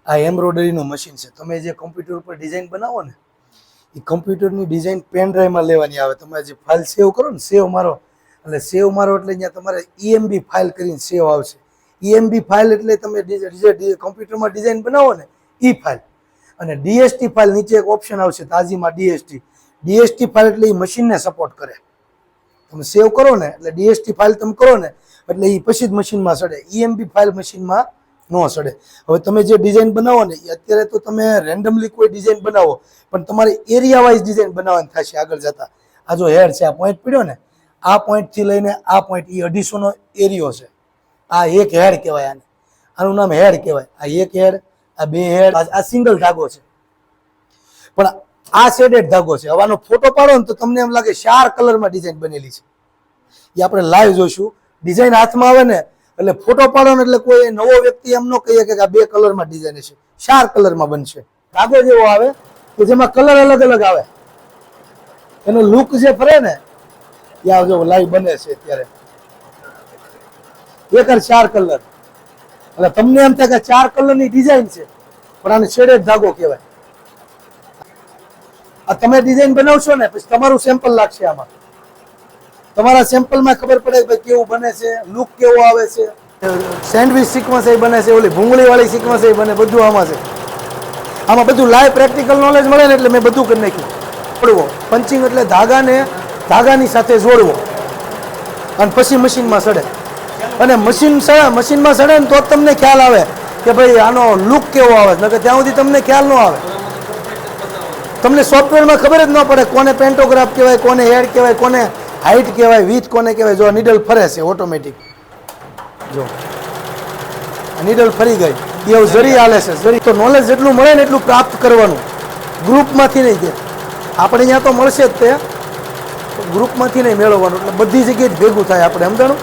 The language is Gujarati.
આ એમ્બ્રોઇડરીનું મશીન છે. તમે જે કમ્પ્યુટર ઉપર ડિઝાઇન બનાવો ને એ કમ્પ્યુટરની ડિઝાઇન પેન ડ્રાઈવમાં લેવાની આવે. તમે જે ફાઇલ સેવ કરો ને સેવ મારો એટલે અહીંયા તમારે EMB ફાઇલ કરીને સેવ આવશે. EMB ફાઇલ એટલે તમે કમ્પ્યુટરમાં ડિઝાઇન બનાવો ને એ ફાઇલ. અને DST ફાઇલ નીચે એક ઓપ્શન આવશે તાજીમાં DST ફાઇલ એટલે એ મશીનને સપોર્ટ કરે. તમે સેવ કરો ને એટલે DST ફાઇલ તમે કરો ને એટલે એ પછી જ મશીનમાં ચડે. EMB ફાઇલ મશીનમાં ન ચડે. હવે તમે જે ડિઝાઇન બનાવો ને અત્યારે તો તમે રેન્ડમલી કોઈ ડિઝાઇન બનાવો પણ તમારે એરિયા વાઇઝ ડિઝાઇન બનાવવાની થશે આગળ જતા. આ જો હેડ છે, આ પોઈન્ટ પડ્યો ને, આ પોઈન્ટથી લઈને આ પોઈન્ટ એ 250નો એરિયો છે. આ એક હેડ કહેવાય. આનું નામ હેડ કહેવાય. આ એક હેડ, આ બે હેડ, આ સિંગલ ધાગો છે પણ આ શેડેડ ધાગો છે. હવાનો ફોટો પાડો ને તો તમને એમ લાગે 4 કલરમાં ડિઝાઇન બનેલી છે. એ આપણે લાઈવ જોઈશું. ડિઝાઇન હાથમાં આવે ને એટલે ફોટો પાડો ને એટલે કોઈ નવો વ્યક્તિ એમ ન કહીએ કે આ 2 કલરમાં ડિઝાઇન છે, 4 કલરમાં બનશે. ધાગો જેવો આવે કે જેમાં કલર અલગ અલગ આવે. એનો લુક જે ફરે ને એ આ જો લાઈવ બને છે અત્યારે. એકર 4 કલર એટલે તમને એમ થાય કે 4 કલરની ડિઝાઇન છે પણ આને શેડેડ ધાગો કહેવાય. આ તમે ડિઝાઇન બનાવશો ને પછી તમારું સેમ્પલ લાગશે આમાં. તમારા સેમ્પલમાં ખબર પડે કે કેવું બને છે, લુક કેવો આવે છે. સેન્ડવિચ સિક્વન્સ એ બને છે, ઓલી ભૂંગળી વાળી સિક્વન્સ એ બને, બધું આમાં છે. આમાં બધું લાઈવ પ્રેક્ટિકલ નોલેજ મળે ને એટલે મેં બધું કરી નાખ્યું. જોડવો પંચિંગ એટલે ધાગાને ધાગાની સાથે જોડવો અને પછી મશીનમાં સડે. અને મશીનમાં સડે ને તો જ તમને ખ્યાલ આવે કે ભાઈ આનો લુક કેવો આવે. નકર ત્યાં સુધી તમને ખ્યાલ ન આવે. તમને સોફ્ટવેરમાં ખબર જ ન પડે કોને પેન્ટોગ્રાફ કહેવાય, કોને હેડ કહેવાય, કોને હાઇટ કહેવાય, વિથ કોને કહેવાય. જો નીડલ ફરે છે ઓટોમેટિક. જો નીડલ ફરી ગઈ એવું જરી હાલે છે. જરી તો નોલેજ જેટલું મળે ને એટલું પ્રાપ્ત કરવાનું. ગ્રુપમાંથી નહીં તે આપણે અહીંયા તો મળશે જ તે ગ્રુપમાંથી નહીં મેળવવાનું. એટલે બધી જગ્યાએ જ ભેગું થાય આપણે સમજાણું.